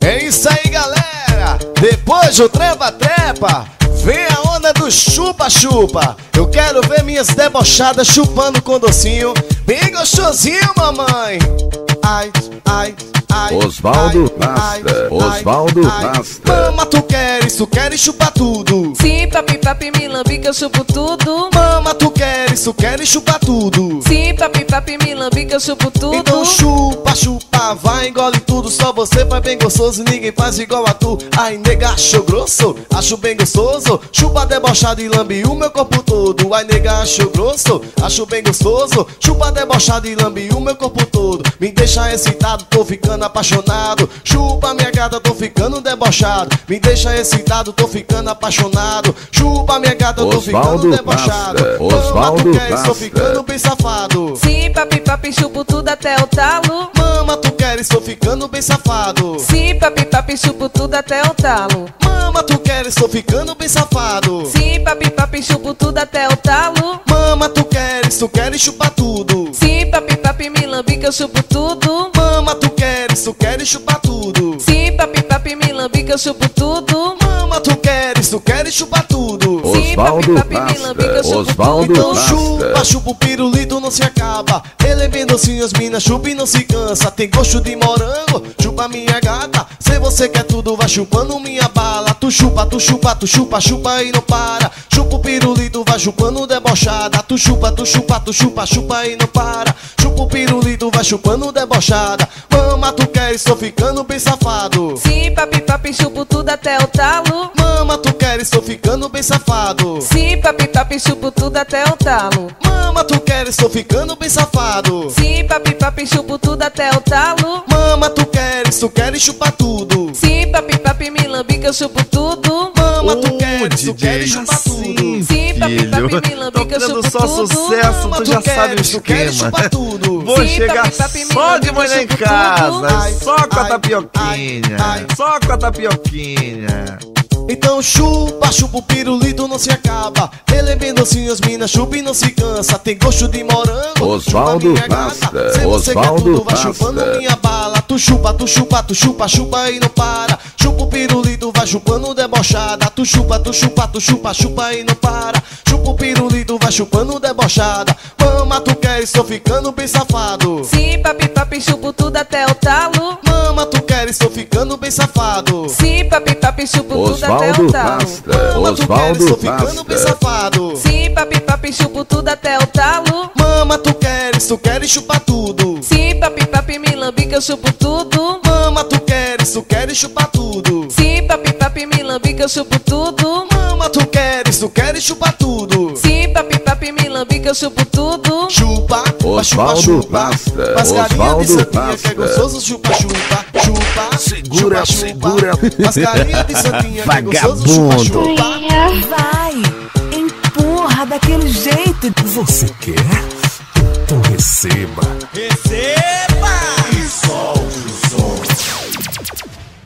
É isso aí, galera. Depois do trepa-trepa, vem a onda do chupa-chupa. Eu quero ver minhas debochadas chupando com docinho bem gostosinho, mamãe. Ai, ai, ai. Osvaldo Rasta, Osvaldo Rasta. Mama, tu queres chupar tudo. Sim, papi, papi, me lambe que eu chupo tudo. Mama, tu queres chupar tudo. Sim, papi, papi, me lambe que eu chupo tudo. Então chupa, chupa, vai, engole tudo. Só você faz bem gostoso, ninguém faz igual a tu. Ai, nega, achou grosso, acho bem gostoso. Chupa debochado e lambe o meu corpo todo. Ai, nega, achou grosso, acho bem gostoso. Chupa debochado e lambe o meu corpo todo. Me deixa excitado, tô ficando apaixonado. Chupa minha gata, tô ficando debochado. Me deixa excitado, tô ficando apaixonado. Chupa minha gata, tô ficando debochado. Osvaldo Rasta. Tô ficando bem safado. Sim, papi, papi, chupo tudo até o talo. Mama, tu queres, tô ficando bem safado. Sim, papi, papi, chupo tudo até o talo. Mama, tu queres, tô ficando bem safado. Sim, papi, papi, chupo tudo até o talo. Mama, tu queres chupar tudo. Sim, papi, papi, me lambe que eu chupo tudo. Mama, tu queres chupar tudo. Sim, papi, papi, me lambe que eu chupo tudo. Mama, tu queres chupar tudo. Sim, papi, Osvaldo papi, me lambe que eu Rasta, chupo Osvaldo tudo. Então chupa, Rasta. chupa o pirulito, não se acaba. Ele é bem docinho, as minas chupa e não se cansa. Tem gosto de morango, chupa minha gata. Se você quer tudo, vai chupando minha bala. Tu chupa, tu chupa, tu chupa, chupa e não para. Chupa o pirulito, vai chupando debochada. Tu chupa, tu chupa, tu chupa, chupa e não para. Chupa o pirulito, vai chupando debochada. Mama, tu queres, tô ficando bem safado. Sim, papi, papi, chupo tudo até o talo. Mama, tu queres, tô ficando bem safado. Sim, papi, papi, chupo tudo até o talo. Mama, tu queres, tô ficando bem safado. Sim, papi, papi, chupo tudo até o talo. Mama, tu queres chupar tudo. Sim, papi, papi, me lambe que eu chupo tudo. Mama, tu queres chupar assim, tudo. Sim, papi, papi, me lambe que eu tocando chupo só tudo. sucesso, tu já sabe o esquema. chupar tudo. Vou Sim, chegar papi, papi, me só lambe de que manhã eu em chupo casa, tudo. Ai, só com a ai, tapioquinha, ai. só com a tapioquinha. Então chupa, chupa o pirulito, não se acaba. Ele é bem docinho, as minas chupa e não se cansa. Tem gosto de morango, Osvaldo chupa minha gata. Rasta, Se você quer Osvaldo tudo, vai Rasta. chupando minha bala. Tu chupa, tu chupa, tu chupa, chupa e não para. Chupa o pirulito, vai chupando debochada. Tu chupa, tu chupa, tu chupa, chupa e não para. Chupa o pirulito, vai chupando debochada. Mama, tu queres, tô ficando bem safado. Sim, papi, papi, chupo tudo até o talo. Mama, tu queres, tô ficando bem safado. Sim, papi, papi, chupo tudo até Osvaldo o talo. Rasta, Mama, tu queres, Osvaldo tô ficando bem Rasta. safado. Sim, papi, papi, chupo tudo até o talo. Mama, tu queres chupar tudo. Sim, papi, papi, me lambe que eu chupo tudo. Mama, tu queres chupar tudo. Sim, papi, papi, me lambe que eu chupo tudo. Mama, tu queres chupar tudo. Sim, papi, papi, me lambe que eu chupo tudo. Chupa, Osvaldo chupa, Rasta, faz carinha de Osvaldo santinha que é Rasta. gostoso, chupa, chupa, chupa. Segura, chupa, segura. Faz carinha de santinha que é gostoso, chupa, Vagabundo. chupa. Vai, empurra daquele jeito. Você quer? Então receba. Receba!